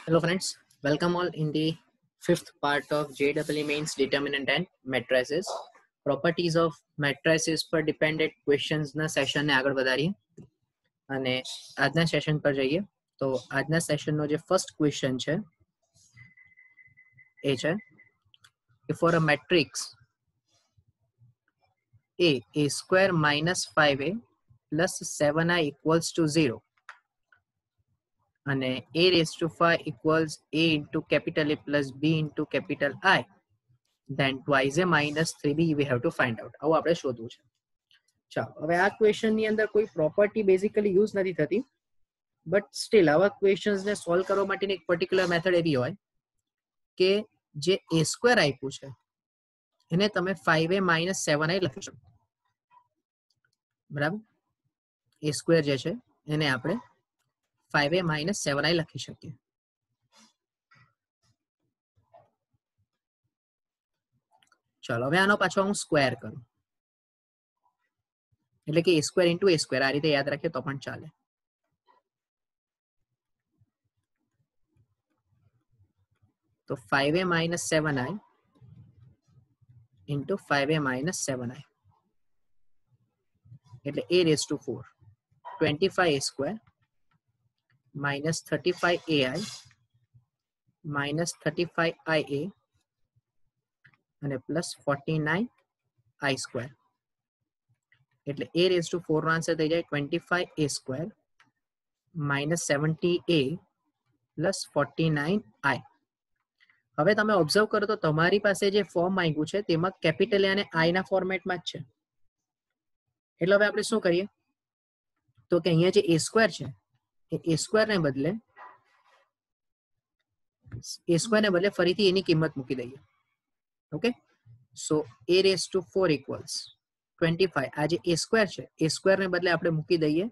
Hello friends, welcome all in the fifth part of JEE Mains Determinant and Matrices. Properties of matrices પર dependent questions ના session ને આગળ વધારીએ અને આજના સેશન પર જઈએ. તો આજના સેશનનો જે ફર્સ્ટ ક્વેશ્ચન છે એ છે for a matrix a square minus 5a plus 7i equals to 0 અને a raised to 5 equals a into capital A plus b into capital I, then twice a minus 3b we have to find out. આવું આપણે શોધવું છે. ચાલો હવે આ question ની અંદર કોઈ પ્રોપર્ટી બેઝિકલી યુઝ નથી થતી, બટ સ્ટીલ આવા ક્વેશ્ચન્સ ને સોલ્વ કરવા માટેની એક પર્ટિક્યુલર મેથડ એવી હોય કે જે a સ્ક્વેર આપ્યું છે એને તમે 5a minus 7i લખી શકો. બરાબર, a સ્ક્વેર જે છે એને આપણે 5a minus 7i લખી શકીએ. ચાલો હવે આનો પાછો હું સ્ક્વેર કરું, એટલે કે a square into a square, આ રીતે યાદ રાખીએ તો પણ ચાલે. તો 5a minus 7i into 5a minus 7i એટલે a raised to 4 25a square minus 35ai minus 35ia અને પ્લસ 49i square એટલે a raised to 4 નો આન્સર થઈ જાય 25a square minus 70a plus 49i. હવે તમે ઓબ્ઝર્વ કરો તો તમારી પાસે જે ફોર્મ માંગ્યું છે તેમાં કેપિટલ A અને I ના ફોર્મેટમાં જ છે. એટલે હવે આપણે શું કરીએ તો કે અહીંયા જે a સ્ક્વેર છે એ a સ્ક્વેર ને બદલે ફરીથી એની કિંમત મૂકી દઈએ. Okay, so a raised to 4 equals 25. આ જે a સ્ક્વેર છે એ સ્ક્વેર ને બદલે આપણે મૂકી દઈએ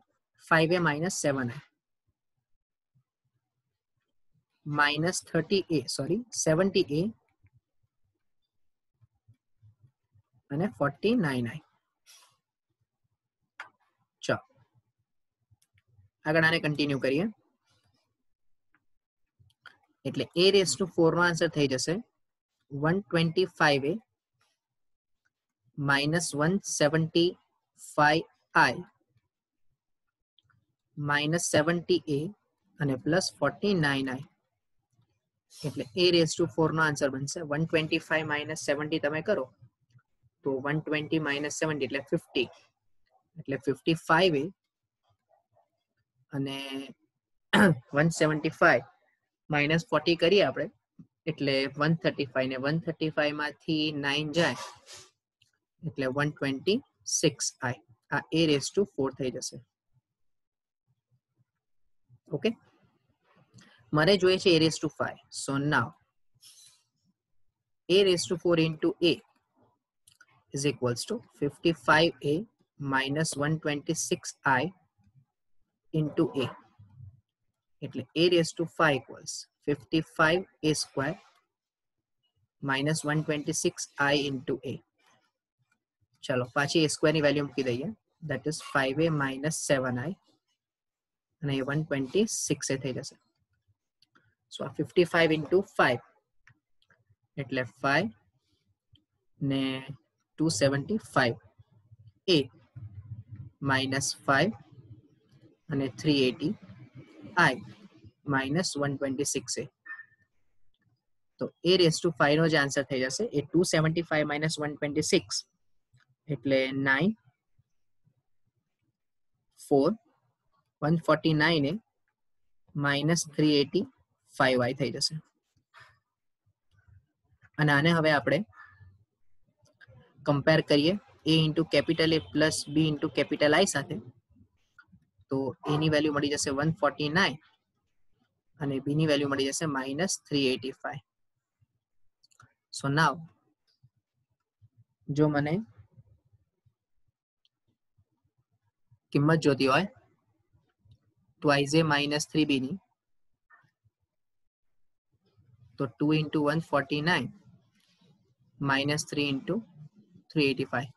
5a minus 7i minus 70a અને 49i. ચાલો આગળ આને કન્ટિન્યુ કરીએ. એટલે a raised to 4 નો આન્સર થઈ જશે 125a minus 175i minus 70a અને પ્લસ 49i એટલે a raised to 4 નો આન્સર બનશે 125 minus 70 તમે કરો તો 120 minus 70 એટલે 50 એટલે 55a અને 175 minus 40 કરીએ આપણે એટલે 135 ને 135 માંથી 9 જાય એટલે 126i. આ a raised to 4 થઈ જશે. ઓકે, મારે જોઈએ છે a raised to 5. so now a raised to 4 into a is equals to 55a minus 126i into a એટલે a raised to 5 equals 55a square minus 126i into a. ચલો પાછી a square ની value મૂકી દઈએ, that is 5a minus 7i અને 126 થઈ જશે. સો આ 55 into 5 એટલે 5 ને 275 a minus 5 અને 380i minus 126a. તો a raised to 5 નો જે આન્સર થઈ જશે એ 275 minus 126 એટલે 9 4 149 minus 385i થઈ જશે. અને આને હવે આપણે કમ્પેર કરીએ a into capital A plus b into capital I સાથે તો a ની વેલ્યુ મળી જશે 149 અને b ની વેલ્યુ મળી જશે minus 385. સો નાવ જો મને કિંમત જોતી હોય twice a minus 3b ની તો 2 into 149 minus 3 into 385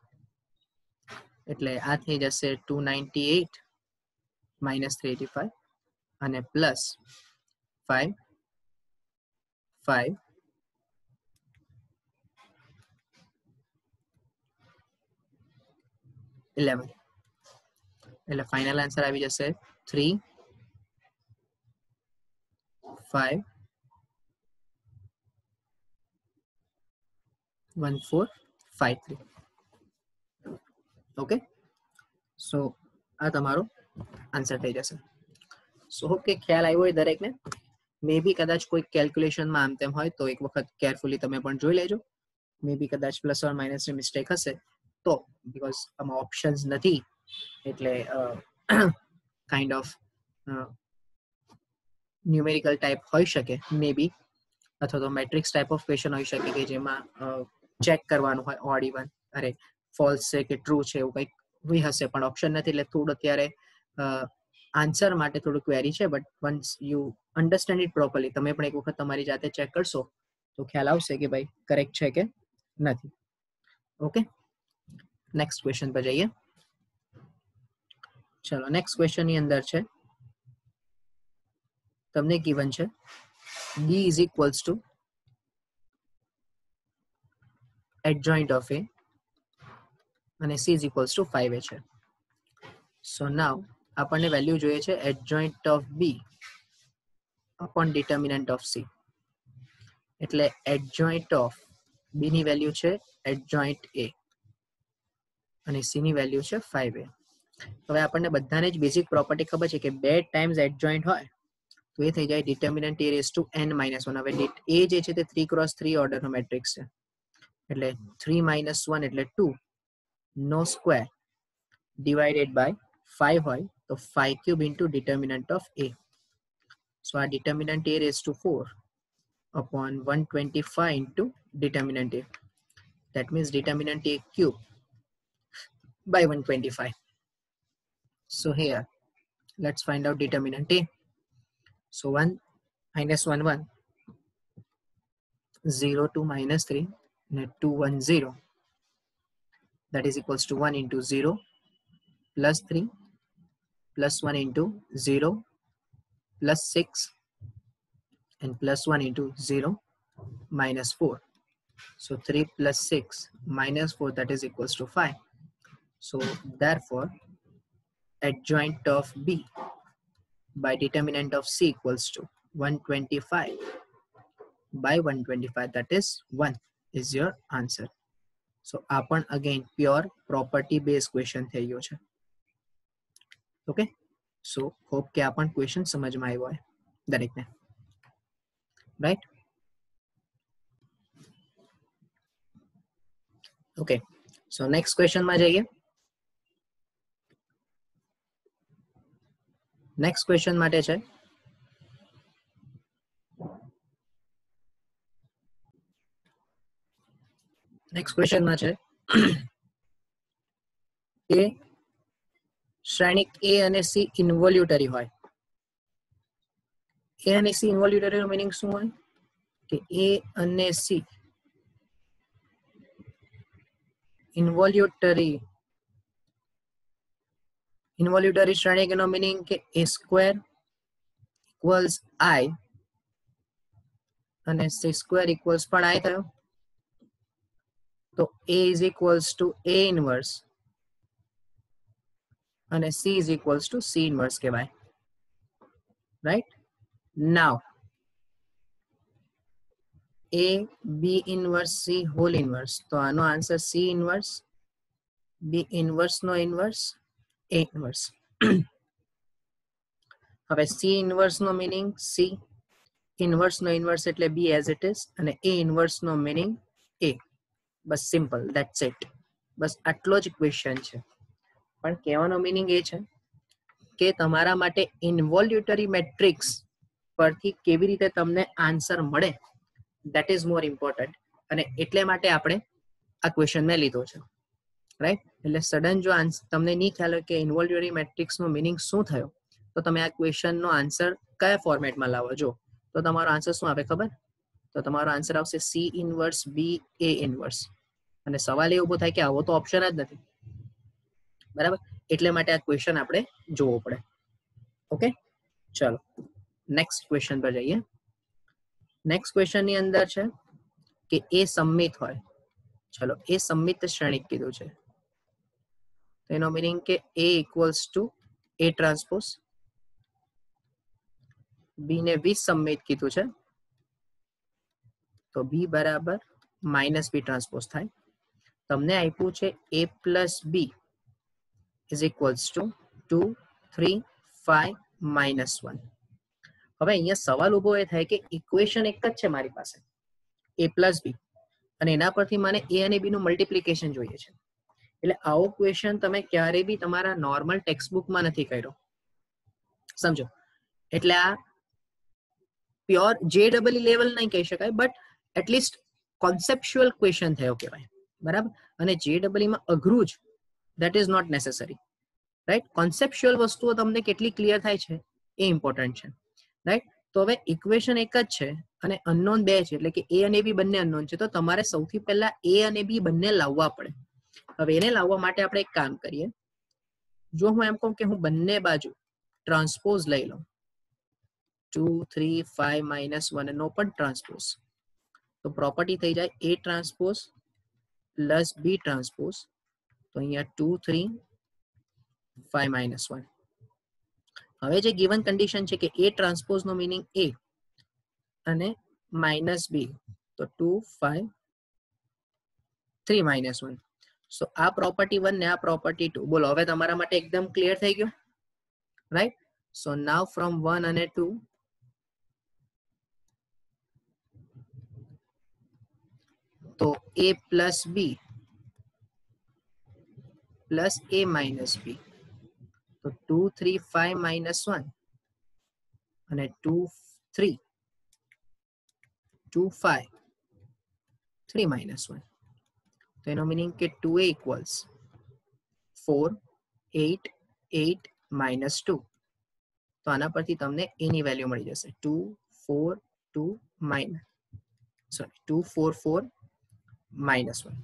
એટલે આ થઈ જશે 298 minus 385 અને પ્લસ 5 5 11 એટલે ફાઇનલ આન્સર આવી જશે 3 5 1 4 5 3 ઓકે સો આ તમારો આન્સર થઈ જશે સો હોપ કે ખ્યાલ આવ્યો હોય દરેકને મે બી કદાચ કોઈ કેલ્ક્યુલેશનમાં આમ તેમ હોય તો એક વખત કેરફુલી તમે પણ જોઈ લેજો મે બી કદાચ પ્લસ ઓર માઇનસની મિસ્ટેક હશે તો બીકોઝ આમાં ઓપ્શન્સ નથી એટલે કાઇન્ડ ઓફ ન્યુમેરિકલ ટાઈપ હોઈ શકે મે બી અથવા તો મેટ્રિક્સ ટાઈપ ઓફ ક્વેશ્ચન હોઈ શકે કે જેમાં ચેક કરવાનું હોય ઓડ ઇવન અરે ફોલ્સ છે કે ટ્રુ છે એવું કંઈક બી હશે પણ ઓપ્શન નથી એટલે થોડું અત્યારે આન્સર માટે થોડું ક્વેરી છે but once you understand it properly તમે પણ એક વખત તમારી જાતે ચેક કરશો તો ખ્યાલ આવશે કે ભાઈ કરેક્ટ છે કે નથી ઓકે નેક્સ્ટ ક્વેશ્ચન પર જઈએ ચલો નેક્સ્ટ ક્વેશ્ચન ની અંદર છે તમને given છે b is equals to adjoint of a અને c is equals to 5a છે સો નાઉ આપણને વેલ્યુ જોઈએ છે adjoint of b upon determinant of c એટલે adjoint of b ની વેલ્યુ છે adjoint a અને c ની વેલ્યુ છે 5a હવે આપણને બધાને જ બેઝિક પ્રોપર્ટી ખબર છે કે બે ટાઈમ્સ adjoint હોય તો એ થઈ જાય determinant a raised to n minus 1 હવે a જે છે તે 3x3 ઓર્ડરનો મેટ્રિક્સ છે એટલે 3 minus 1 એટલે 2 નો સ્ક્વેર divided by 5 હોય તો 5 cube into determinant of a so our determinant a raised to 4 upon 125 into determinant a that means determinant a cube by 125 so here let's find out determinant a so 1 minus 1 1 0 2 minus 3 2 1 0 that is equals to 1 into 0 plus 3 plus 1 into 0 plus 6 and plus 1 into 0 minus 4 so 3 plus 6 minus 4 that is equals to 5 so therefore adjoint of b by determinant of c equals to 125 by 125 that is 1 is your answer so આ પણ again pure property based question થઈ ગયો છે okay so hope કે આ પણ question સમજમાં આવ્યો હોય દરેકને રાઈટ ઓકે સો નેક્સ્ટ ક્વેશ્ચનમાં જઈએ નેક્સ્ટ ક્વેશ્ચન માટે છે નેક્સ્ટ ક્વેશ્ચનમાં છે એ શ્રેણિક a અને c ઇન્વોલ્યુટરી હોય a અને c ઇન્વોલ્યુટરી નો મીનિંગ શું હોય કે a અને c ઇન્વોલ્યુટરી શ્રેણિક નો મીનિંગ કે a સ્ક્વેર ઇક્વલ્સ i અને c સ્ક્વેર ઇક્વલ્સ પણ i થયો તો a is equals to a inverse and c is equals to c inverse કહેવાય right now a b inverse c whole inverse તો આનો answer c inverse b inverse નો inverse a inverse હવે c inverse નો meaning c inverse નો inverse એટલે b as it is અને a inverse નો meaning a બસ સિમ્પલ ધેટ્સ ઇટ બસ આટલો જ ક્વેશ્ચન છે પણ કહેવાનો મીનિંગ એ છે કે તમારા માટે ઇન્વોલ્યુટરી મેટ્રિક્સ પરથી કેવી રીતે તમને આન્સર મળે ધેટ ઇઝ મોર ઇમ્પોર્ટન્ટ અને એટલે માટે આપણે આ ક્વેશ્ચન મેં લીધો છે રાઈટ એટલે સડન જો તમને નહીં ખ્યાલ હોય કે ઇન્વોલ્યુટરી મેટ્રિક્સનો મીનિંગ શું થયો તો તમે આ ક્વેશ્ચનનો આન્સર કયા ફોર્મેટમાં લાવો જો તો તમારો આન્સર શું આવે ખબર તો તમારો આન્સર આવશે સી ઇનવર્સ બી એ ઇનવર્સ અને સવાલ એ ઉભો થાય કે આવો તો ઓપ્શન જ નથી બરાબર એટલે માટે આ ક્વેશ્ચન આપણે જોવો પડે ઓકે ચલો નેક્સ્ટ ક્વેશ્ચન પર જઈએ નેક્સ્ટ ક્વેશ્ચન ની અંદર છે કે એ સમમિત હોય. ચલો એ સમમિત શ્રેણિક કીધું છે, એનો મીનિંગ કે A equals to A transpose, B ને વિસમમિત કીધું છે તો બી બરાબર માઇનસ બી ટ્રાન્સપોઝ થાય. તમને આપ્યું છે A plus b is equals to 2 3 5 -1. હવે અહીંયા સવાલ ઉભો એ થાય કે ઇક્વેશન એક જ છે મારી પાસે A પ્લસ બી, અને એના પરથી મને A અને બી નું મલ્ટિપ્લિકેશન જોઈએ છે. એટલે આવો ક્વેશ્ચન તમે ક્યારે બી તમારા નોર્મલ ટેક્સ્ટ બુકમાં નથી કર્યો, સમજો. એટલે આ પ્યોર JEE લેવલ નહીં કહી શકાય, બટ એટલીસ્ટ કોન્સેપ્ચ્યુઅલ ક્વેશ્ચન થયો કહેવાય, બરાબર. અને JEE માં અઘરું જ, that is not necessary, right. Conceptual વસ્તુઓ તમને કેટલી ક્લિયર થાય છે એ ઇમ્પોર્ટન્ટ છે, રાઈટ. તો હવે ઇક્વેશન એક જ છે અને અનનોન બે છે, એટલે કે A અને B બંને અનનોન છે, તો તમારે સૌથી પહેલા A અને B બંને લાવવા પડે. હવે એને લાવવા માટે આપણે એક કામ કરીએ. જો હું એમ કહું કે હું બંને બાજુ ટ્રાન્સપોઝ લઈ લઉં 2 3 5 -1 નો પણ ટ્રાન્સપોઝ, તો પ્રોપર્ટી થઈ જાય A transpose plus B transpose. તો અહીંયા 2 3 5 -1. હવે જે ગિવન કન્ડિશન છે કે A ટ્રાન્સપોઝ નો મીનિંગ A અને માઇનસ B, તો 2 5 3 -1. સો આ પ્રોપર્ટી 1 ને આ પ્રોપર્ટી 2, બોલો હવે તમારા માટે એકદમ ક્લિયર થઈ ગયું, રાઈટ. સો નાવ ફ્રોમ 1 અને 2 તો A plus B plus A minus B, તો 2 3 5 -1 અને 2 3 2 5 3 -1. તો એનો મીનિંગ કે 2A ઇક્વલ્સ 4 8 8 -2. તો આના પરથી તમને A ની વેલ્યુ મળી જશે 2 4 2 2 4 4 -1,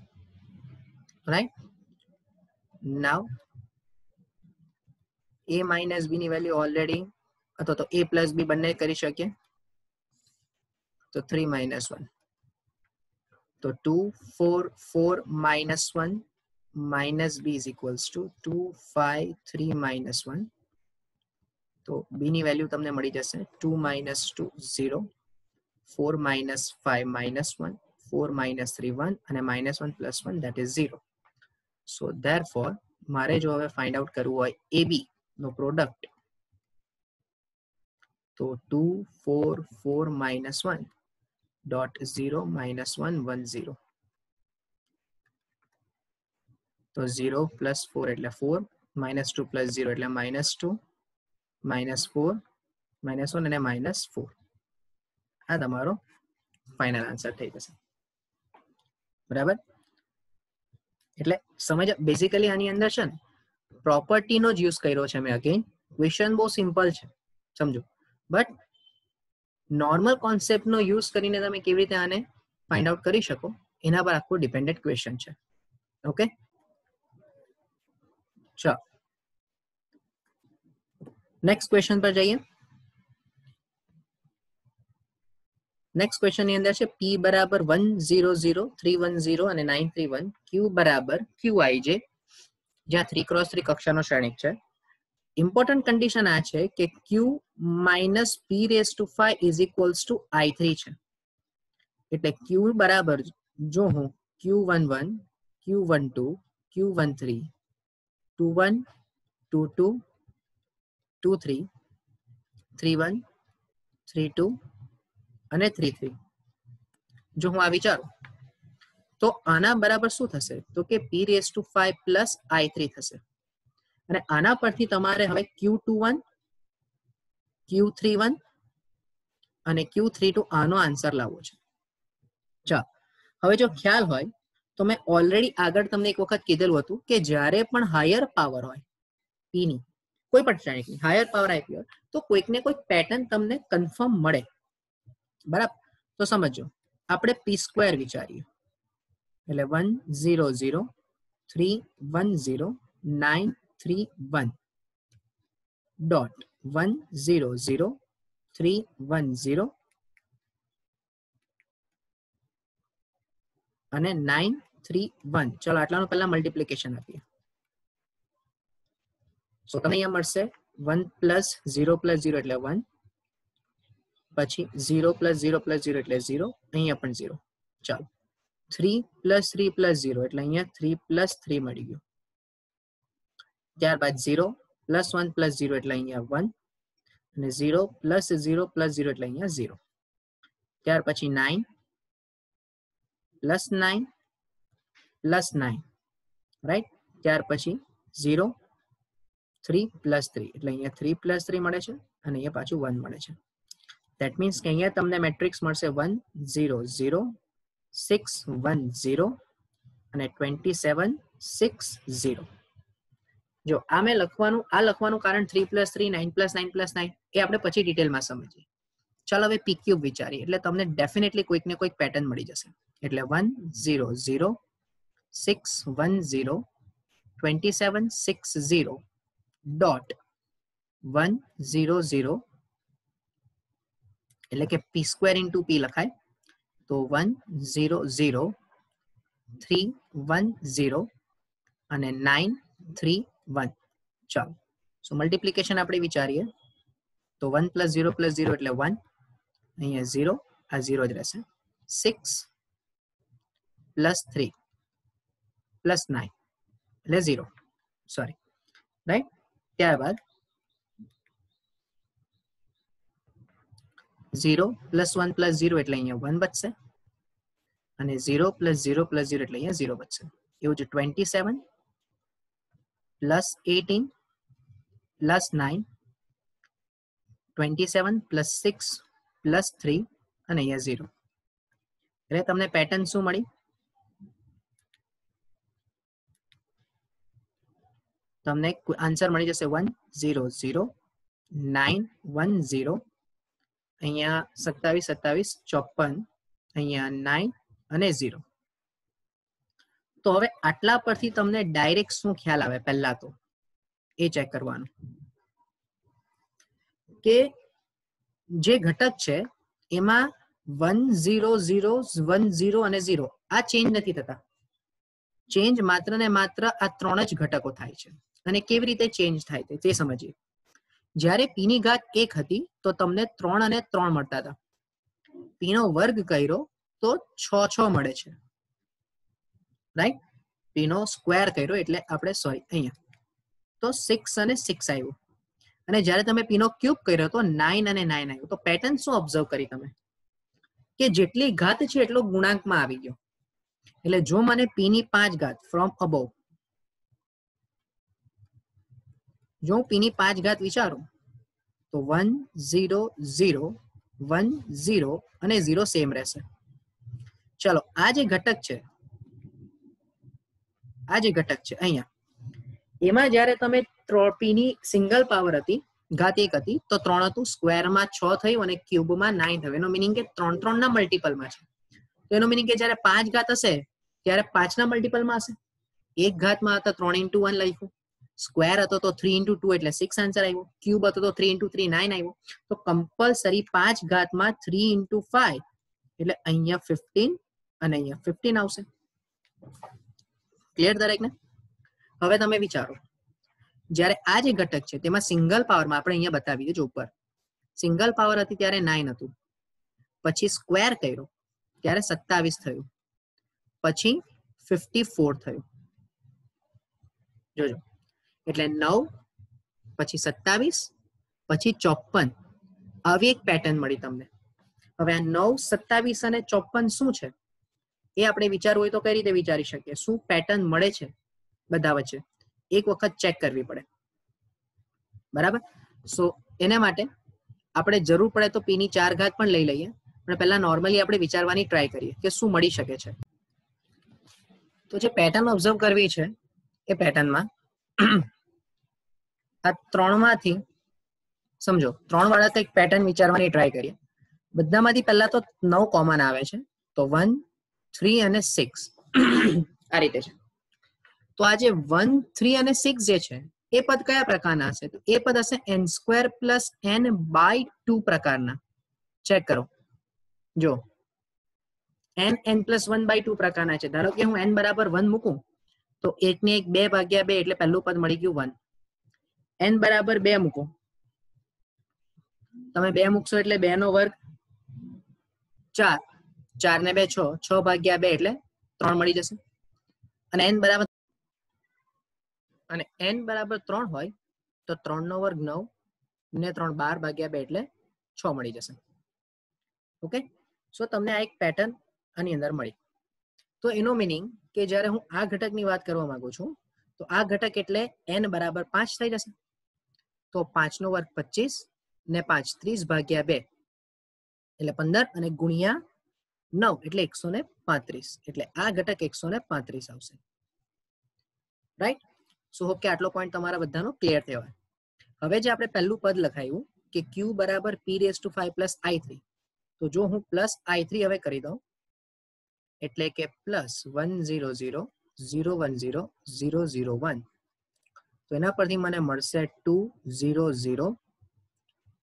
રાઈટ. નાવ A માઇનસ બી ની વેલ્યુ ઓલરેડી, અથવા તો A પ્લસ બી બંને કરી શકીએ, તો 3 -1. તો 2 4 4 -1 minus b is equals to 2 5 3 -1. તો b ની વેલ્યુ તમને મળી જશે 2 -2 0, 4 -5 -1, 4 -3 1 અને -1 + 1 that is 0. So therefore મારે જો હવે ફાઇન્ડ આઉટ કરવું હોય AB નો પ્રોડક્ટ, તો 2 4 4 -1 dot 0 -1 1 0. તો 0 + 4 એટલે 4, -2 + 0 એટલે -2, -4 -1 અને -4. આ તમારો ફાઇનલ આન્સર થઈ જશે, બરાબર. એટલે સમજ બેઝિકલી આની અંદર છે ને પ્રોપર્ટીનો જ યુઝ કર્યો છે મેં. અગેન ક્વેશ્ચન બહુ સિમ્પલ છે, સમજો, બટ નોર્મલ કોન્સેપ્ટનો યુઝ કરીને તમે કેવી રીતે આને ફાઇન્ડ આઉટ કરી શકો એના પર આખું ડિપેન્ડન્ટ ક્વેશ્ચન છે. ઓકે, ચાલો નેક્સ્ટ ક્વેશ્ચન પર જઈએ. નેક્સ્ટ ક્વેશ્ચન ની અંદર છે P બરાબર 1 0 0 3 1 0 અને 9 3 1, Q બરાબર QIJ, જ્યાં 3x3 કક્ષાનો શ્રેણિક છે. ઇમ્પોર્ટન્ટ કન્ડિશન આ છે કે Q minus P⁵ is equals two I3 છે. એટલે Q બરાબર, જો હું Q11 Q12 Q13 21 22 23 31 32 અને 33 જો હું આ વિચારું તો આના બરાબર શું થશે, તો કે P⁵ પ્લસ I3 થશે. અને આના પરથી તમારે હવે Q21 Q31 અને Q32 આનો આન્સર લાવવો છે. ચાલો હવે જો ખ્યાલ હોય તો મેં ઓલરેડી આગળ તમને એક વખત કીધેલું હતું કે જ્યારે પણ હાયર પાવર હોય P ની, કોઈ પણ શ્રેણિકની હાયર પાવર આપી હોય તો કોઈક ને કોઈક પેટર્ન તમને કન્ફર્મ મળે, બરાબર. તો સમજો આપણે P² વિચારીએ, એટલે 1 0 0 3 1 0 9 3 1 ડોટ 1 0 0 3 1 0 અને 9 3 1. ચલો આટલાનું પહેલા મલ્ટિપ્લિકેશન આપીએ. સો તમને અહીંયા મળશે 1 પ્લસ 0 પ્લસ 0 એટલે 1, પછી 0 પ્લસ 0 પ્લસ 0 એટલે 0, અહીંયા પણ 0. ચાલો 3 પ્લસ 3 પ્લસ 0 એટલે અહીંયા 3 પ્લસ 3 મળી ગયું. ત્યારબાદ 0 પ્લસ 1 પ્લસ 0 એટલે અહીંયા 1, અને 0 પ્લસ 0 પ્લસ 0 એટલે અહીંયા 0. ત્યાર પછી 9 પ્લસ 9 પ્લસ 9, રાઈટ. ત્યાર પછી 0 3 પ્લસ 3 એટલે અહીંયા 3 પ્લસ 3 મળે છે, અને અહીંયા પાછું 1 મળે છે. ધેટ મીન્સ કે અહીંયા તમને મેટ્રિક્સ મળશે 1 0 0 6 1 0 અને 27 6 0. જો આ મેં લખવાનું કારણ 3 પ્લસ 3 9 પ્લસ 9 પ્લસ 9 એ આપણે પછી ડિટેલમાં સમજીએ. ચાલો હવે પી ક્યુબ વિચારીએ એટલે તમને ડેફિનેટલી કોઈક ને કોઈક પેટર્ન મળી જશે. એટલે 1 0 0 6 1 0 27 6 0 ડોટ 1 0 0 એટલે કે પી સ્ક્વેર ઇન્ટુ પી લખાય તો 1 0 0 3 1 0 અને 9 3 1. ચાલો સો મલ્ટિપ્લિકેશન આપણે વિચારીએ તો 1 પ્લસ 0 પ્લસ 0 એટલે 1, અહીંયા 0 આ 0 જ રહેશે. 6 પ્લસ 3 પ્લસ 9 એટલે 0, સોરી, રાઈટ. ત્યારબાદ 0 પ્લસ 1 પ્લસ 0 એટલે અહીંયા 1 બચશે, અને 0 પ્લસ 0 પ્લસ 0 એટલે અહીંયા 0 બચશે. એવું છે 27 પ્લસ 18 પ્લસ 9 27 પ્લસ 6 પ્લસ 3 અને અહીંયા 0. એટલે તમને પેટર્ન શું મળી? તમને આન્સર મળી જશે 1 0 0 9 1 0, અહીંયા 27 27 54, અહીંયા 9 અને 0. તો હવે આટલા પરથી તમને ડાયરેક્ટ શું ખ્યાલ આવે પહેલા તો એ ચેક કરવાનું કે જે ઘટક છે એમાં 1 0 0 1 0 અને 0 આ ચેન્જ નથી થતા. ચેન્જ માત્ર ને માત્ર આ 3 જ ઘટકો થાય છે. અને કેવી રીતે ચેન્જ થાય તે સમજીએ. જ્યારે p ની ઘાત 1 હતી તો તમને 3 અને 3 મળતા હતા. p નો વર્ગ કર્યો તો 6 6 મળે છે, રાઈટ. p નો સ્ક્વેર કર્યો એટલે આપણે અહીંયા તો 6 અને 6 આવ્યું. અને જ્યારે તમે p નો ક્યુબ કર્યો તો 9 અને 9 આવ્યું. તો પેટર્ન શું ઓબ્ઝર્વ કરી તમે કે જેટલી ઘાત છે એટલો ગુણાંકમાં આવી ગયો. એટલે જો મને p ની 5 ઘાત ફ્રોમ અબોવ, જો હું p ની 5 ઘાત વિચારું તો 1 0 0 1 0 અને 0 સેમ રહેશે. ચલો આ જે ઘટક છે અહીંયા, એમાં જ્યારે તમે p ની સિંગલ પાવર હતી ઘાત 1 હતી તો 3 હતું, સ્ક્વેરમાં 6 થયું અને ક્યુબમાં 9 થયું. એનો મીનિંગ કે 3 3 ના મલ્ટિપલમાં છે. તો એનો મીનિંગ કે જ્યારે 5 ઘાત હશે ત્યારે 5 ના મલ્ટિપલમાં હશે. 1 ઘાતમાં હતા 3 into 1 લખ્યું, સ્ક્વેર હતો તો 3 into 2 એટલે 6 આન્સર આવ્યો, ક્યુબ હતો તો 3 into 3 9 આવ્યો. તો કમ્પલસરી 5 ઘાતમાં 3 into 5 એટલે અહીંયા 15 અને અહીંયા 15 આવશે. ક્લિયર દરેકને? હવે તમે વિચારો જ્યારે આ જે ઘટક છે તેમાં સિંગલ પાવરમાં આપણે અહીંયા બતાવી દઈએ, જો ઉપર સિંગલ પાવર હતી ત્યારે 9 હતું, પછી સ્ક્વેર કર્યો ત્યારે 27 થયું, પછી 54 થયું. જોજો એટલે 9 પછી 27 પછી 54 આવી એક પેટર્ન મળી તમને. હવે આ 9 27 અને 54 શું છે એ આપણે વિચારવું હોય તો કઈ રીતે વિચારી શકીએ? શું પેટર્ન મળે છે બધા વચ્ચે એક વખત ચેક કરવી પડે, બરાબર. સો એના માટે આપણે જરૂર પડે તો p ની 4 ઘાત પણ લઈ લઈએ, પણ પહેલા નોર્મલી આપણે વિચારવાની ટ્રાય કરીએ કે શું મળી શકે છે. તો જે પેટર્ન ઓબ્ઝર્વ કરવી છે એ પેટર્નમાં આ 3 માંથી સમજો 3 વાળા તો એક પેટર્ન વિચારવાની ટ્રાય કરીએ. બધામાંથી પહેલા તો 9 કોમન આવે છે, તો 1 3 અને 6 આ રીતે છે. તો આ જે 1 3 અને 6 જે છે એ પદ કયા પ્રકારના હશે? તો એ પદ હશે n² + n/2 પ્રકારના. ચેક કરો, જો n+1/2 પ્રકારના છે. ધારો કે હું n બરાબર 1 મૂકું તો 1 ને 1 2 ભાગ્યા 2 એટલે પહેલું પદ મળી ગયું 1. n બરાબર 2 મૂકો, તમે 2 મૂકશો એટલે 2 નો વર્ગ 4, 4 ને 2 6, 6 ભાગ્યા 2 એટલે 3 મળી જશે. અને n બરાબર 3 હોય તો 3 નો વર્ગ 9 ને 3 12 ભાગ્યા 2 એટલે 6 મળી જશે. ઓકે, સો તમને આ એક પેટર્ન આની અંદર મળી. તો એનો મિનિંગ કે જ્યારે હું આ ઘટકની વાત કરવા માંગુ છું તો આ ઘટક એટલે n બરાબર 5 થઈ જશે. તો 5 નો વર્ગ 25 ને 5 30 ભાગ્યા 2 એટલે 15 અને ગુણ્યા 9 એટલે 135, એટલે આ ઘટક 135 આવશે. રાઈટ? સો હોપ કે આટલો પોઈન્ટ તમારા બધાનો ક્લિયર થયો હોય. હવે જે આપણે પહેલું પદ લખાયું કે q બરાબર p⁵ i3, તો જો હું +i3 હવે કરી દઉં એટલે કે +100,010,001, તો એના પરથી મને મળશે 200,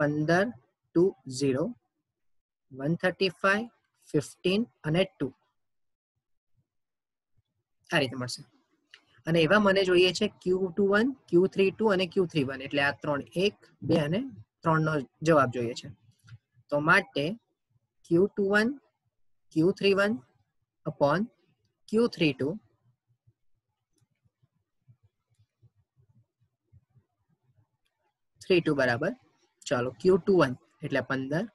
15, 20, 135, 15 અને 2 આ રીતે મળશે. અને એવા મને જોઈએ છે Q21, Q32 અને Q31, એટલે આ 3 1 2 અને 3 નો જવાબ જોઈએ છે. તો માટે Q21 Q31 upon Q32 32 બરાબર, ચાલો Q21 એટલે 15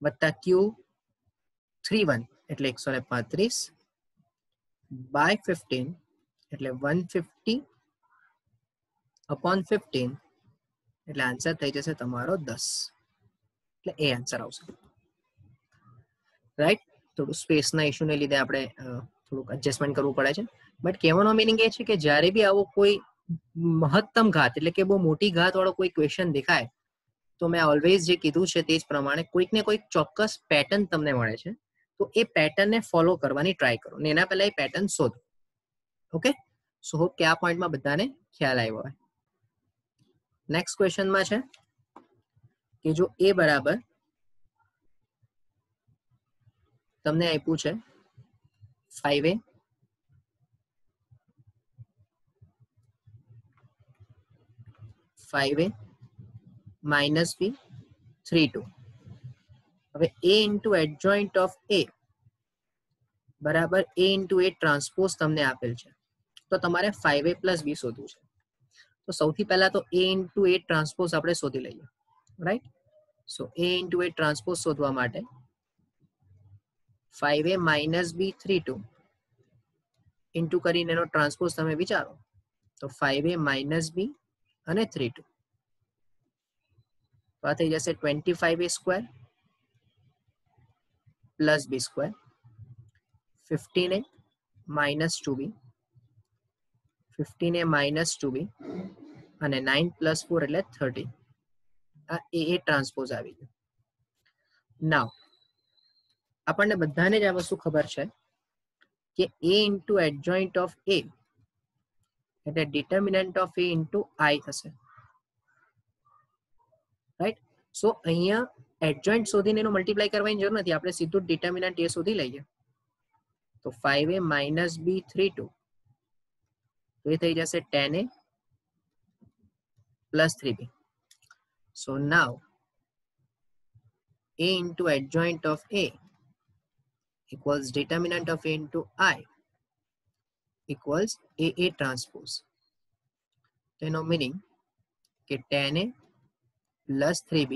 વત્તા Q31 એટલે 135 by 15 એટલે 150 upon 15 એટલે આન્સર થઈ જશે તમારો 10. એટલે એ આન્સર આવશે. રાઈટ? થોડું સ્પેસના ઇશ્યુને લીધે આપણે થોડુંક એડજસ્ટમેન્ટ કરવું પડે છે. બટ કહેવાનો મિનિંગ એ છે કે જ્યારે બી આવો કોઈ મહત્તમ ઘાત એટલે કે બહુ મોટી ઘાત વાળો કોઈ ક્વેશ્ચન દેખાય તો મેં ઓલવેઝ જે કીધું છે તે જ પ્રમાણે કોઈક ને કોઈક ચોક્કસ પેટર્ન તમને મળે છે, તો એ પેટર્નને ફોલો કરવાની ટ્રાય કરો ને એના પહેલા એ પેટર્ન શોધો. ઓકે, સો હોપ કે આ પોઈન્ટમાં બધાને ખ્યાલ આવ્યો હોય. નેક્સ્ટ ક્વેશ્ચનમાં છે કે જો a બરાબર તમને આપ્યું છે 5a -b 3 2. હવે a into adjoint of a બરાબર a ઇન્ટુ a ટ્રાન્સપોઝ તમને આપેલ છે, તો તમારે 5a + b શોધવું છે. તો સૌથી પહેલા તો a ઇન્ટુ a ટ્રાન્સપોઝ આપણે શોધી લઈએ. Right? So a into a transpose શોધવા માટે 5a - b 3 2 ઇન્ટુ કરીને એનો ટ્રાન્સપોઝ તમે વિચારો તો 5a - b અને 3 2 તો આ થઈ જશે 25a² + b², 15a - 2b, 15a - 2b અને 9 + 4 એટલે 13. આ a ટ્રાન્સપોઝ આવી ગયું. નાઉ આપણને બધાને જ આ વસ્તુ ખબર છે કે a into adjoint of a એટલે determinant of a into i થશે. રાઈટ? સો અહીંયા એડજોઇન્ટ શોધીને એનું મલ્ટીપ્લાય કરવાની જરૂર નથી, આપણે સીધું ડિટર્મિનન્ટ એ શોધી લઈએ. તો 5a - b 3 2 તો એ થઈ જશે 10a + 3b. So now a into adjoint of a equals determinant of a into I equals a transpose. તેનો meaning કે 10a + 3b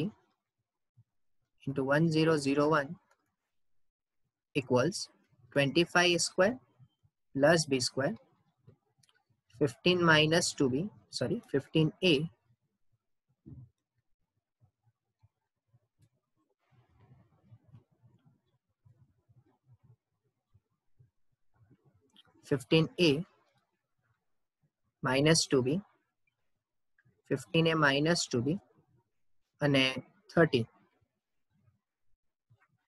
into 1001 equals 25a² + b², 15 - 2b, sorry 15a - 2b, 15a - 2b અને 13.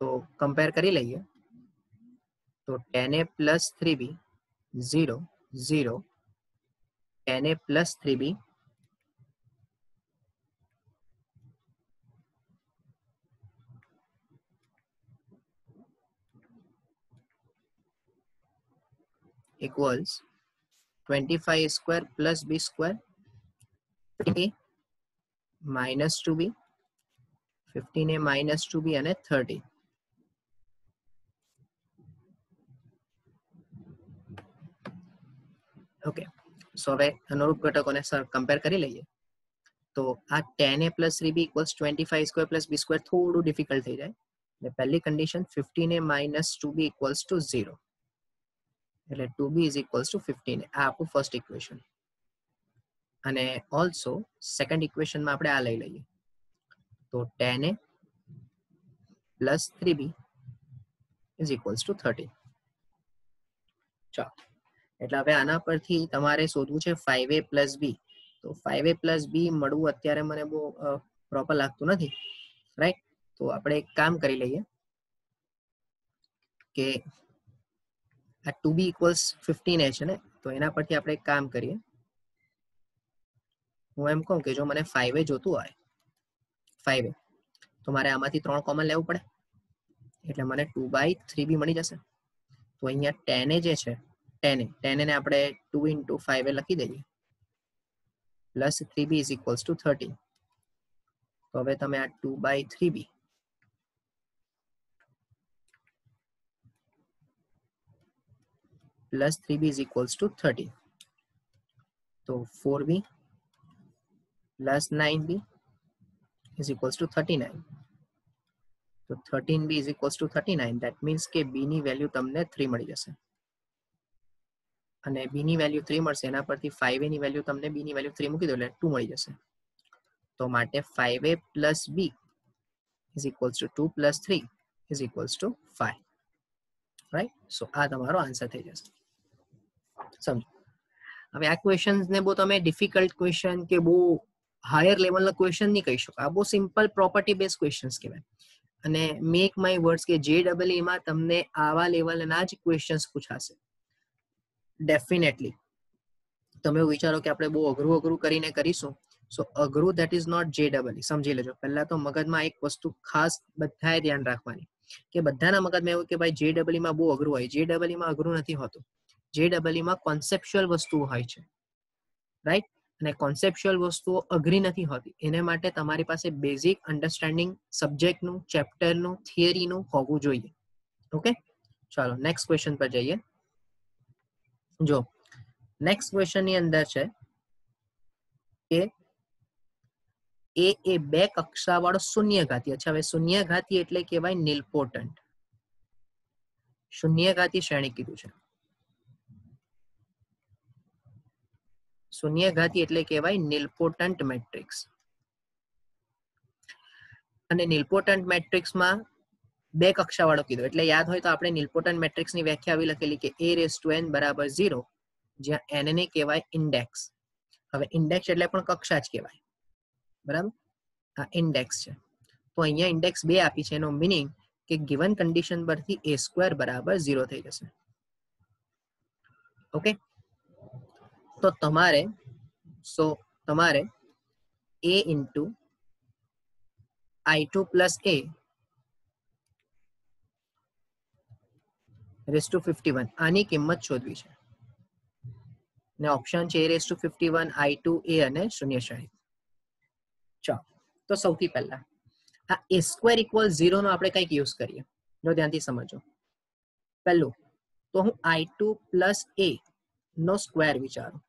તો compare કરી લઈએ તો 10a + 3b 0 0, 10a + 3b equals 25a square plus b square a minus 2b 15a minus 2b અને 30. Okay, સો હવે અનુરૂપ ઘટકોને સર કમ્પેર કરી લઈએ. તો આ 10a plus 3b equals 25 square plus b square થોડું ડિફિકલ્ટ થઈ જાય. એટલે પહેલી condition 15a minus 2b equals to 0. એટલે 2b is equals to 15a. આ આપણું ફર્સ્ટ ઇક્વેશન. અને ઓલ્સો સેકન્ડ ઇક્વેશનમાં આપણે આ લઈ લઈએ. તો 10a plus 3b is equals to 30. ચાલો, એટલે હવે આના પરથી તમારે શોધવું છે 5a plus b. તો 5a plus b મળવું અત્યારે મને બહુ પ્રોપર લાગતું નથી, રાઈટ? તો આપણે એક કામ કરી લઈએ કે આ 2b equals 15a છે ને, તો એના પરથી આપણે એક કામ કરીએ. હું એમ કહું કે જો મને 5a જોતું હોય 5a, તો મારે આમાંથી 3 કોમન લેવું પડે, એટલે મને 2/3b મળી જશે. તો અહીંયા 10a જે છે 10a ને આપણે 2 into 5a લખી દઈએ plus 3b is equals to 30. તો હવે તમે આ 2/3b plus 3b is equals to 30. તો 4b plus 9b is equals to 39. તો 13b is equals to 39. That means કે b ની વેલ્યુ તમને 3 મળી જશે. અને b ની વેલ્યુ 3 મળશે, એના પરથી 5a ની વેલ્યુ તમને b ની વેલ્યુ 3 મૂકી દો એટલે 2 મળી જશે. તો માટે 5a plus b is equals to 2 plus 3 is equals to 5. Right? સો આ તમારો આન્સર થઈ જશે. સમજો. હવે આ ક્વેશ્ચન્સને બહુ તમે ડિફિકલ્ટ ક્વેશ્ચન કે બહુ હાયર લેવલના ક્વેશ્ચન નહીં કહી શકો. આ બહુ સિમ્પલ પ્રોપર્ટી બેઝ ક્વેશ્ચન્સ કહેવાય. અને મેક માય વર્ડ્સ કે JEE માં તમને આવા લેવલના જ ક્વેશ્ચન્સ પૂછાશે ડેફિનેટલી. તમે વિચારો કે આપણે બહુ અઘરું કરીને કરીશું, સો અઘરું દેટ ઇઝ નોટ JEE. સમજી લેજો. પહેલા તો મગજમાં એક વસ્તુ ખાસ બધાએ ધ્યાન રાખવાની કે બધાના મગજમાં એવું કે ભાઈ JEE માં બહુ અઘરું હોય. JEE માં અઘરું નથી હોતું. JEE માં કોન્સેપ્ચ્યુઅલ વસ્તુઓ હોય છે, રાઈટ? અને કોન્સેપ્ચ્યુઅલ વસ્તુઓ અઘરી નથી હોતી. એને માટે તમારી પાસે બેઝિક અન્ડરસ્ટેન્ડિંગ સબ્જેક્ટનું, ચેપ્ટરનું, થિયરીનું હોવું જોઈએ. ઓકે, ચાલો નેક્સ્ટ ક્વેશ્ચન પર જઈએ. જો નેક્સ્ટ ક્વેશ્ચનની અંદર છે કે એ બે કક્ષાવાળો શૂન્યઘાતી. અચ્છા, હવે શૂન્યઘાતી એટલે કહેવાય નિલપોટન્ટ. શૂન્યઘાતી શ્રેણી કીધું છે. શૂન્યઘાતી એટલે કહેવાય નિલપોટન્ટ મેટ્રિક્સ. અને નિલપોટન્ટ મેટ્રિક્સમાં બે કક્ષાવાળો કીધો એટલે યાદ હોય તો આપણે નિલપોટન્ટ મેટ્રિક્સની વ્યાખ્યા આવી લખેલી કે a⁴n બરાબર 0, જ્યાં n ને કહેવાય ઇન્ડેક્સ. હવે ઇન્ડેક્સ એટલે પણ કક્ષા જ કહેવાય, બરાબર? આ ઇન્ડેક્સ છે. તો અહીંયા ઇન્ડેક્સ 2 આપી છે, એનો મીનિંગ કે ગિવન કન્ડિશન પરથી a² બરાબર 0 થઈ જશે. ઓકે, તો તમારે a into I2 plus a raised to 51 આની કિંમત શોધવી છે. ને ઓપ્શન છે a raised to 51, I2, a અને શૂન્ય શ્રેણી. ચાલો, તો સૌથી પહેલા આ a² equals 0 નો આપણે કંઈક યુઝ કરીએ. જો ધ્યાનથી સમજો. પહેલું તો હું I2 plus a નો સ્ક્વેર વિચારું.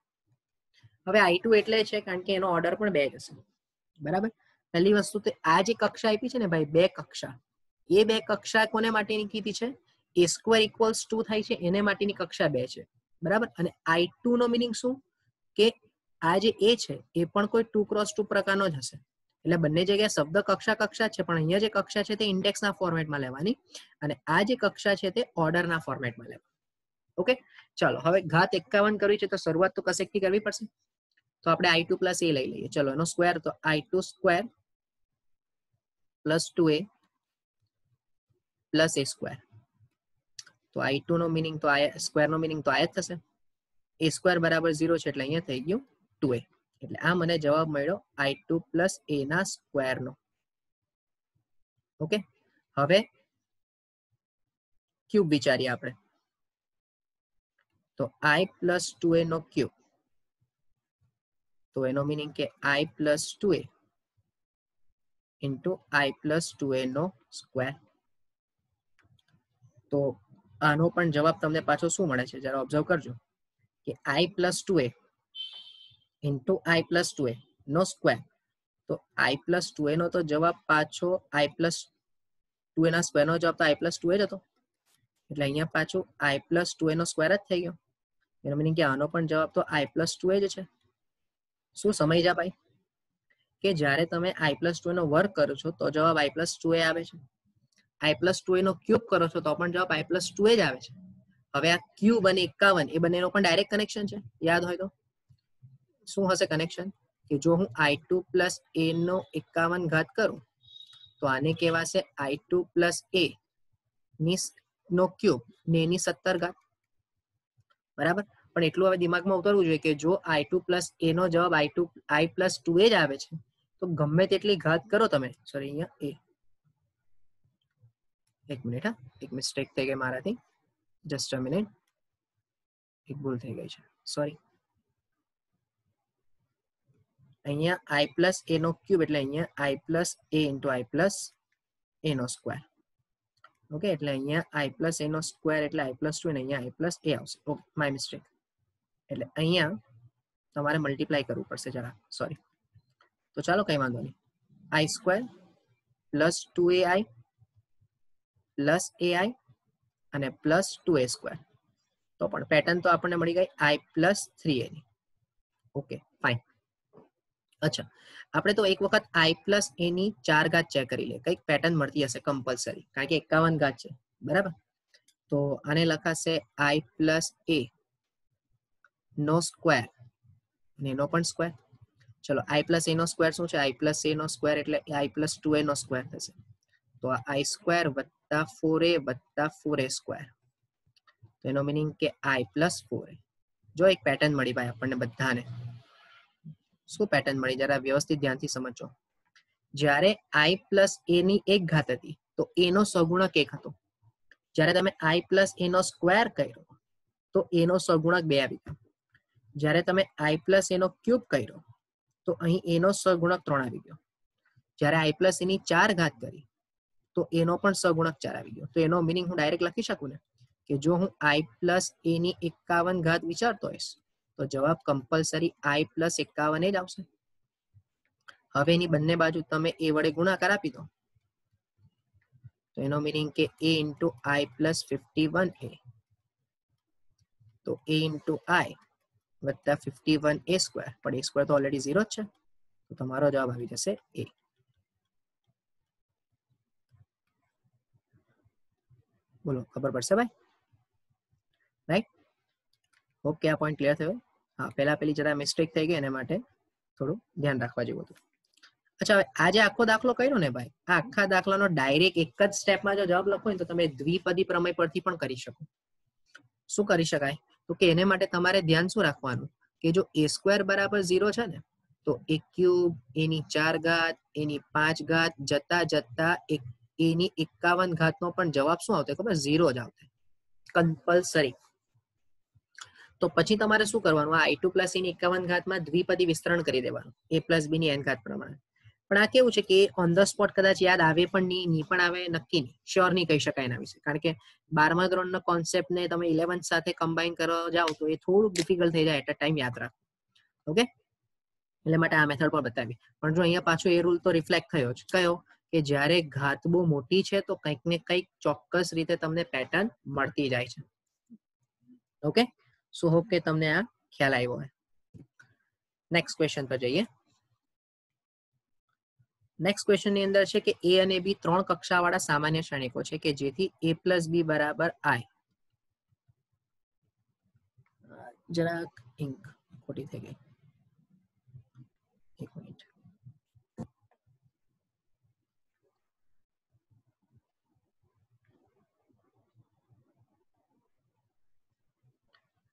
હવે I2 એટલે છે કારણ કે એનો ઓર્ડર પણ 2 હશે, બરાબર? પહેલી વસ્તુ તો આ જે કક્ષા આપી છે ને ભાઈ, બે કક્ષા, એ બે કક્ષા કોને માટેની કીધી છે? a² equals 2 થાય છે એને માટેની કક્ષા 2 છે, બરાબર? અને I2 નો મીનિંગ શું કે આ જે a છે એ પણ કોઈ 2x2 પ્રકારનો જ હશે. એટલે બંને જગ્યાએ શબ્દ કક્ષા છે, પણ અહીંયા જે કક્ષા છે તે ઇન્ડેક્સના ફોર્મેટમાં લેવાની અને આ જે કક્ષા છે તે ઓર્ડરના ફોર્મેટમાં લેવાની. ઓકે, ચાલો હવે ઘાત 51 કરવી છે તો શરૂઆત તો કશેકથી કરવી પડશે. તો આપણે I2 plus a લઈ લઈએ. ચલો એનો સ્ક્વેર, તો I2 square plus 2a plus a square. તો I2 નો મીનિંગ તો આ સ્ક્વેર નો મીનિંગ તો આ જ થશે. a² બરાબર 0 છે એટલે અહીંયા થઈ ગયું 2a. એટલે આ મને જવાબ મળ્યો I2 plus a ના સ્ક્વેરનો. ઓકે, હવે ક્યુબ વિચારીએ આપણે. તો i plus 2a no cube, તો એનો મીનિંગ કે i plus 2a into i plus 2a નો સ્ક્વેર. તો આનો પણ જવાબ તમને પાછો શું મળે છે જરા ઓબ્ઝર્વ કરજો કે i plus 2a into i plus 2a નો સ્ક્વેર. તો i પ્લસ 2a નો તો જવાબ પાછો i પ્લસ 2a ના સ્ક્વેર નો જવાબ તો i પ્લસ 2a જ હતો, એટલે અહીંયા પાછું i પ્લસ 2a નો સ્ક્વેર જ થઈ ગયો. એનો મીનિંગ કે આનો પણ જવાબ તો i પ્લસ 2a જ છે. શું સમજ્યા ભાઈ કે જ્યારે તમે i પ્લસ 2a નો વર્ગ કરો છો તો જવાબ i પ્લસ 2a આવે છે, i plus 2a no cube કરો છો તો પણ જવાબ i પ્લસ 2a જ આવે છે. હવે આ ક્યુબ અને 51 એ બંનેનો પણ ડાયરેક્ટ કનેક્શન છે, યાદ હોય તો શું હશે કનેક્શન કે જો હું i2 પ્લસ a નો 51 ઘાત કરું તો આને કહેવાશે i2 પ્લસ a નો ક્યુબ ને એની 17 ઘાત, બરાબર. પણ એટલું હવે દિમાગમાં ઉતરવું જોઈએ કે જો i2 પ્લસ a નો જવાબ i પ્લસ 2a જ આવે છે તો ગમે તેટલી ઘાત કરો તમે, સોરી અહીંયા a, એક મિનિટ, હા એક મિસ્ટેક થઈ ગઈ મારાથી, જસ્ટ અ મિનિટ, એક ભૂલ થઈ ગઈ છે, સોરી. અહીંયા i પ્લસ a નો ક્યુબ એટલે અહીંયા i plus a into i plus a નો સ્ક્વેર. ઓકે, એટલે અહીંયા i પ્લસ a નો સ્ક્વેર એટલે i પ્લસ 2 અને અહીંયા i પ્લસ a આવશે. Okay, my mistake. એટલે અહીંયા તમારે મલ્ટીપ્લાય કરવું પડશે જરા, સોરી. તો ચાલો કંઈ વાંધો નહીં, i square plus 2ai plus ai અને પ્લસ 2a સ્ક્વેર. તો પણ પેટર્ન તો આપણને મળી ગઈ i પ્લસ 3a ની. Okay fine. અચ્છા, આપણે તો એક વખત i પ્લસ a ની 4 ઘાત ચેક કરી લે, કંઈક પેટર્ન મળતી હશે કમ્પલસરી, કારણ કે 51 ઘાત છે, બરાબર. તો આને લખાશે i પ્લસ a નો સ્ક્વેર અને એનો પણ સ્ક્વેર. ચલો i પ્લસ a નો સ્ક્વેર શું છે, i પ્લસ a નો સ્ક્વેર એટલે i પ્લસ 2a નો સ્ક્વેર થશે. તો આ i સ્ક્વેર વત્તા 4a વત્તા 4a સ્ક્વેર, તો એનો મીનિંગ કે i પ્લસ 4a. જો એક પેટર્ન મળી ભાઈ આપણને બધાને. શું પેટર્ન મળી જરા વ્યવસ્થિત ધ્યાનથી સમજો. જ્યારે i પ્લસ a ની 1 ઘાત હતી તો a નો સહગુણક 1 હતો. જ્યારે તમે i પ્લસ a નો સ્ક્વેર કર્યો તો a નો સહગુણક 2 આવી ગયો. જ્યારે તમે i પ્લસ a નો ક્યુબ કર્યો તો અહીં a નો સહગુણક 3 આવી ગયો. જ્યારે i પ્લસ a ની 4 ઘાત કરી તો a નો પણ સહગુણક 4 આવી ગયો. તો એનો મિનિંગ હું ડાયરેક્ટ લખી શકું ને કે જો હું i પ્લસ a ની 51 ઘાત વિચારતો હોઈશ તો જવાબ કમ્પલસરી i પ્લસ 51 જ આવશે. હવે એની બંને બાજુ તમે a વડે ગુણાકાર આપી દો તો એનો મીનિંગ કે a into i plus 51a, તો a ઇન્ટુ i વત્તા 51a સ્ક્વેર, પણ a સ્ક્વેર તો ઓલરેડી 0 જ છે, તો તમારો જવાબ આવી જશે a. બોલો ખબર પડશે ભાઈ, રાઈટ? ઓકે, આ પોઈન્ટ ક્લિયર થયો? હા, પેલી જરા મિસ્ટેક થઈ ગઈ એના માટે થોડું ધ્યાન રાખવા જેવું હતું. અચ્છા, હવે આજે આખો દાખલો કર્યો ને ભાઈ, આ આખા દાખલાનો ડાયરેક્ટ એક જ સ્ટેપમાં જો જવાબ લખો ને તો તમે દ્વિપદી પ્રમેય પરથી પણ કરી શકો. શું કરી શકાય? તો કે એને માટે તમારે ધ્યાન શું રાખવાનું કે જો a સ્ક્વેર બરાબર 0 છે ને તો a ક્યુબ, a ની 4 ઘાત, a ની 5 ઘાત જતા જતા a ની 51 ઘાતનો પણ જવાબ શું આવતો ખબર? 0 જ આવતો કમ્પલસરી. તો પછી તમારે શું કરવાનું, આ i2 પ્લસ a ની 51 ઘાતમાં દ્વિપદી વિસ્તરણ કરી દેવાનું a પ્લસ b ની n ઘાત પ્રમાણે. પણ આ કેવું છે કે ઓન ધ સ્પોટ કદાચ યાદ આવે પણ નહીં પણ આવે, નક્કી નહીં, શ્યોર નહીં કહી શકાય એના વિશે, કારણ કે 12મા ધોરણનો કોન્સેપ્ટને તમે 11th સાથે કમ્બાઈન કરવા જાઓ તો એ થોડું ડિફિકલ્ટ થઈ જાય, એટ અ ટાઈમ યાદ રાખો. ઓકે, એટલે માટે આ મેથડ પણ બતાવી. પણ જો અહીંયા પાછો એ રૂલ તો રિફ્લેક્ટ થયો જ, કયો કે જ્યારે ઘાત બહુ મોટી છે તો કંઈક ને કંઈક ચોક્કસ રીતે તમને પેટર્ન મળતી જાય છે. ઓકે, સો હોપ કે તમને આ ખ્યાલ આવ્યો હોય. નેક્સ્ટ ક્વેશ્ચન પર જઈએ. નેક્સ્ટ ક્વેશ્ચન ની અંદર છે કે a અને b 3 કક્ષાવાળા સામાન્ય શ્રેણિકો છે કે જેથી a પ્લસ b બરાબર i. જરાક ઇંક ખોટી થઈ ગઈ, એક મિનિટ.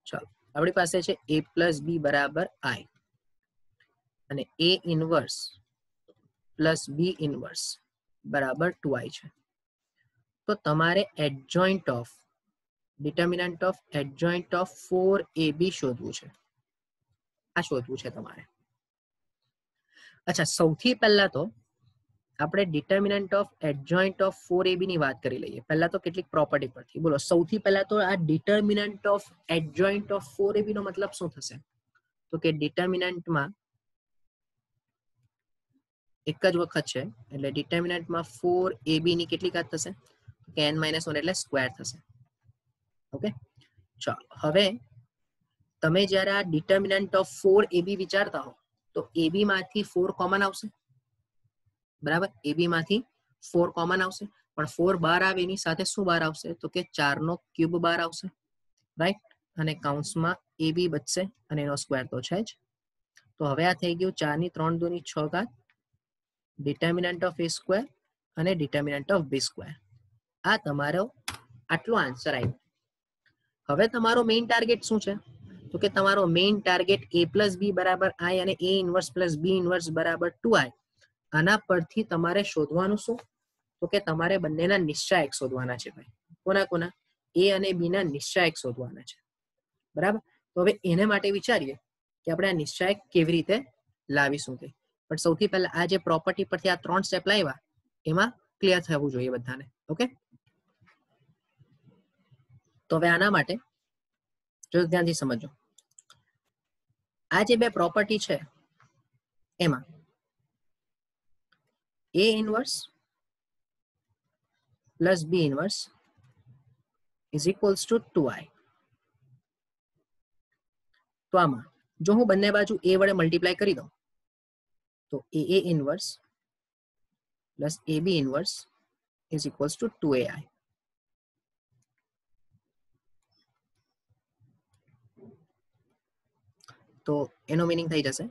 ચાલો, આપણી પાસે છે a પ્લસ b બરાબર i અને a inverse plus b inverse બરાબર 2i છે. તો તમારે adjoint of determinant of adjoint of 4ab શોધવું છે, આ શોધવું છે તમારે. અચ્છા, સૌથી પહેલા તો આપણે determinant of adjoint of 4ab ની વાત કરી લઈએ. પહેલા તો કેટલીક પ્રોપર્ટી પરથી બોલો. સૌથી પહેલા તો આ determinant of adjoint of 4ab નો મતલબ શું થશે? તો કે ડિટર્મિનન્ટમાં એક જ વખત છે એટલે ડિટર્મિનન્ટમાં 4ab ની કેટલી ઘાત થશે? કે n-1 એટલે સ્ક્વેર થશે. ઓકે, ચાલો હવે તમે જ્યારે આ ડિટર્મિનન્ટ ઓફ 4ab વિચારતા હો તો ab માંથી 4 કોમન આવશે, બરાબર? ab માંથી 4 કોમન આવશે, પણ 4 બહાર આવે એની સાથે શું બહાર આવશે? તો કે 4 નો ક્યુબ બહાર આવશે, રાઈટ? અને કૌંસમાં ab બચશે અને એનો સ્ક્વેર તો છે જ. તો હવે આ થઈ ગયું 4 ની 3 દુ ની 6 ઘાત, ડિટર્મિનન્ટ ઓફ a સ્ક્વેર અને ડિટર્મિનન્ટ ઓફ b સ્ક્વેર. આ તમારો આટલો આન્સર આવ્યો. હવે તમારો મેઇન ટાર્ગેટ શું છે? તો કે તમારો main target a plus B બરાબર i અને a inverse plus B inverse બરાબર 2i. આના પરથી તમારે શોધવાનું શું? તો કે તમારે બંનેના નિશ્ચાયક શોધવાના છે ભાઈ. કોના કોના? a અને b ના નિશ્ચાયક શોધવાના છે, બરાબર? તો હવે એને માટે વિચારીએ કે આપણે આ નિશ્ચાયક કેવી રીતે લાવીશું તે. પણ સૌથી પહેલા આ જે પ્રોપર્ટી પરથી આ 3 સ્ટેપ લાવ્યા એમાં ક્લિયર થવું જોઈએ બધાને. ઓકે, તો હવે આના માટે જો ધ્યાનથી સમજો, આ જે બે પ્રોપર્ટી છે એમાં a inverse plus b inverse is equals two 2i. તો આમાં જો હું બંને બાજુ a વડે મલ્ટીપ્લાય કરી દઉં તો a inverse plus ab inverse is equals two 2ai. તો એનો મીનિંગ થઈ જશે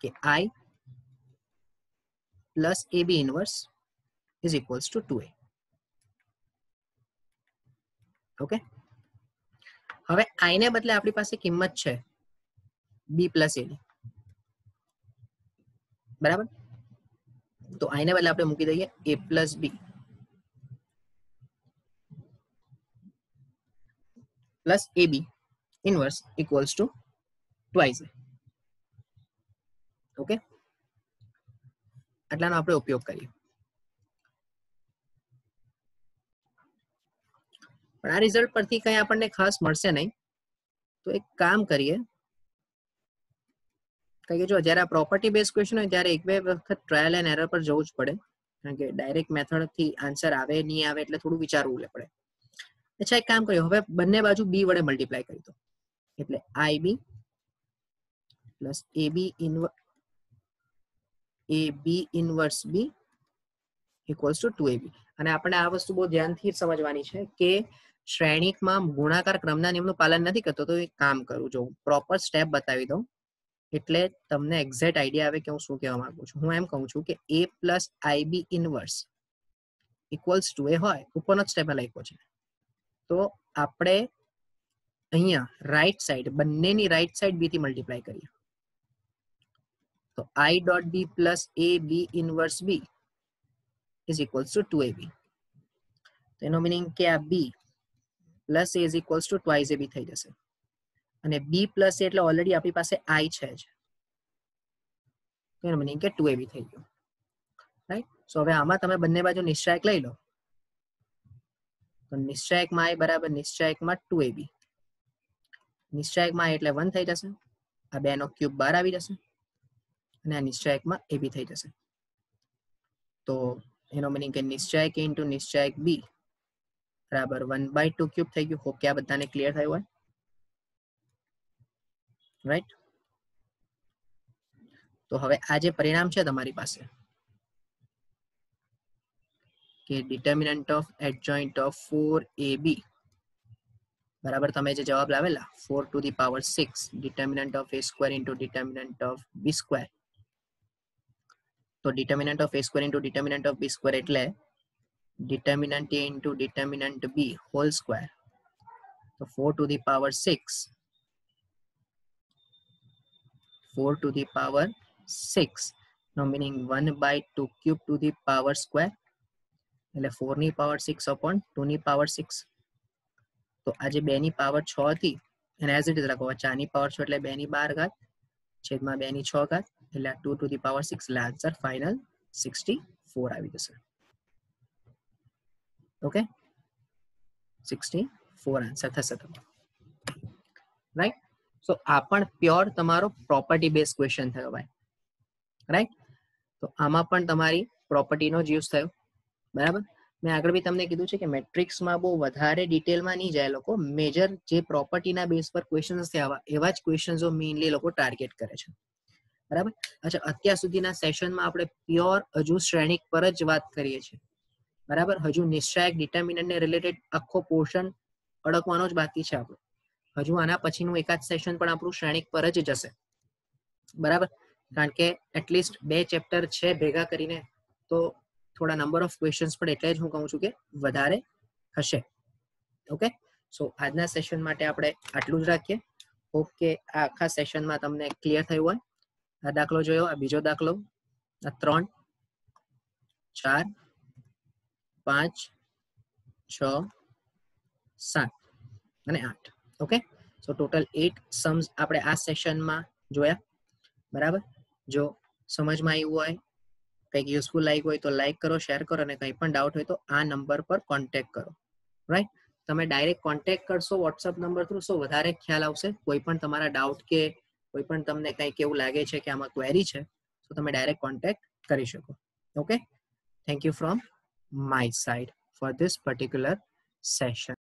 કે i plus ab inverse is equals two 2a. Okay, હવે i ને બદલે આપણી પાસે કિંમત છે b પ્લસ a ની, બરાબર? તો i ને બદલે આપણે મૂકી દઈએ a plus b plus ab inverse equals to twice a. Okay, આટલાનો આપણે ઉપયોગ કરીએ. પણ આ રિઝલ્ટ પરથી કંઈ આપણને ખાસ મળશે નહીં. તો એક કામ કરીએ, કારણ કે જો જ્યારે આ પ્રોપર્ટી બેઝ ક્વેશ્ચન હોય ત્યારે એક બે વખત ટ્રાયલ એન્ડ એરર પર જવું જ પડે, કારણ કે ડાયરેક્ટ મેથડથી આન્સર આવે નહીં આવે એટલે થોડું વિચારવું પડે. અચ્છા, એક કામ કર્યો, હવે બંને બાજુ b વડે મલ્ટીપ્લાય કરી દો એટલે ib plus ab inverse b equals to 2ab. અને આપણે આ વસ્તુ બહુ ધ્યાનથી સમજવાની છે કે શ્રેણિકમાં ગુણાકાર ક્રમના નિયમનું પાલન નથી કરતો. તો એક કામ કરું, જો પ્રોપર સ્ટેપ બતાવી દઉં એટલે તમને એક્ઝેક્ટ આઈડિયા આવે કે હું શું કહેવા માંગુ છું. હું એમ કહું છું કે a plus ib inverse equals to a હોય, ઉપરનો જ સ્ટેપ લખ્યો છે. તો આપણે અહીંયા રાઈટ સાઈડ, બંનેની રાઈટ સાઈડ b થી મલ્ટીપ્લાય કરીએ તો i dot b plus a b inverse b is equals to 2ab. તો એનો મીનિંગ કે આ b plus a is equals to twice ab થઈ જશે. અને b પ્લસ a એટલે ઓલરેડી આપણી પાસે i છે જ, એનો મીનિંગ કે 2ab થઈ ગયું, રાઈટ? સો હવે આમાં તમે બંને બાજુ નિશ્ચાયક લઈ લો તો નિશ્ચાયકમાં i બરાબર નિશ્ચાયકમાં 2ab, નિશ્ચાયકમાં i એટલે 1 થઈ જશે, આ બે નો ક્યુબ બહાર આવી જશે અને આ નિશ્ચાયકમાં ab થઈ જશે. તો એનો મીનિંગ કે નિશ્ચાયક ઇન્ટુ નિશ્ચાયક b બરાબર 1/2 ક્યુબ થઈ ગયું. હોપ કે આ બધાને ક્લિયર થયું હોય, રાઈટ? તો હવે આ જે પરિણામ છે તમારી પાસે કે determinant of adjoint of 4ab બરાબર તમે જે જવાબ લાવેલા 4 to the power 6 determinant of a square into determinant of b square. તો determinant of a square into determinant of b square એટલે determinant a into determinant b whole square. તો 4 to the power 6 4 to the power 6 નો મીનિંગ 1/2 cube to the power square એટલે 4 ની power 6 upon 2 ની power 6. તો આ જે 2 ની પાવર 6 હતી એને એઝ ઇટ ઇઝ રાખો. 4 ની પાવર 6 એટલે 2 ની 12 ઘાત છેદમાં 2 ની 6 ઘાત એટલે 2 to the power 6 એટલે આન્સર ફાઇનલ 64 આવી જશે. ઓકે, 64 આન્સર થશે તમારો. રાઈટ. સો આ પણ પ્યોર તમારો પ્રોપર્ટી બેઝ ક્વેશ્ચન થયો ભાઈ. રાઈટ. તો આમાં પણ તમારી પ્રોપર્ટીનો જ યુઝ થયો. બરાબર. મેં આગળ બી તમને કીધું છે કે મેટ્રિક્સમાં બહુ વધારે ડિટેલમાં નહીં જાય લોકો. મેજર જે પ્રોપર્ટીના બેઝ પર ક્વેશ્ચન્સ છે એવા જ ક્વેશ્ચન્સો મેઇનલી લોકો ટાર્ગેટ કરે છે. બરાબર. અચ્છા, અત્યાર સુધીના સેશનમાં આપણે પ્યોર હજુ શ્રેણિક પર જ વાત કરીએ છીએ. બરાબર. હજુ નિશ્ચાયક ડિટર્મિનન્ટને રિલેટેડ આખો પોર્શન અડકવાનો જ બાકી છે આપણો. હજુ આના પછીનું એકાદ સેશન પણ આપણું શ્રેણિક પર જ જશે. બરાબર. કારણ કે એટલીસ્ટ 2 ચેપ્ટર છે ભેગા કરીને, તો થોડા નંબર ઓફ ક્વેશ્ચન્સ પણ એટલે જ હું કહું છું કે વધારે હશે. ઓકે. સો આજના સેશન માટે આપણે આટલું જ રાખીએ. હોપ કે આ આખા સેશનમાં તમને ક્લિયર થયું હોય. આ દાખલો જોયો, આ બીજો દાખલો, આ 3, 4, 5, 6, 7 અને 8. ઓકે. સો ટોટલ 8 સમ્સ આપણે આ સેશનમાં જોયા. બરાબર. જો સમજમાં આવ્યું હોય, કંઈક યુઝફુલ લાગ્યું હોય તો લાઈક કરો, શેર કરો, અને કંઈ પણ ડાઉટ હોય તો આ નંબર પર કોન્ટેક્ટ કરો. રાઈટ. તમે ડાયરેક્ટ કોન્ટેક્ટ કરશો વોટ્સઅપ નંબર થ્રુ, સો વધારે ખ્યાલ આવશે. કોઈ પણ તમારા ડાઉટ કે કોઈ પણ તમને કંઈક એવું લાગે છે કે આમાં ક્વેરી છે, તો તમે ડાયરેક્ટ કોન્ટેક્ટ કરી શકો. Okay. Thank you from my side for this particular session.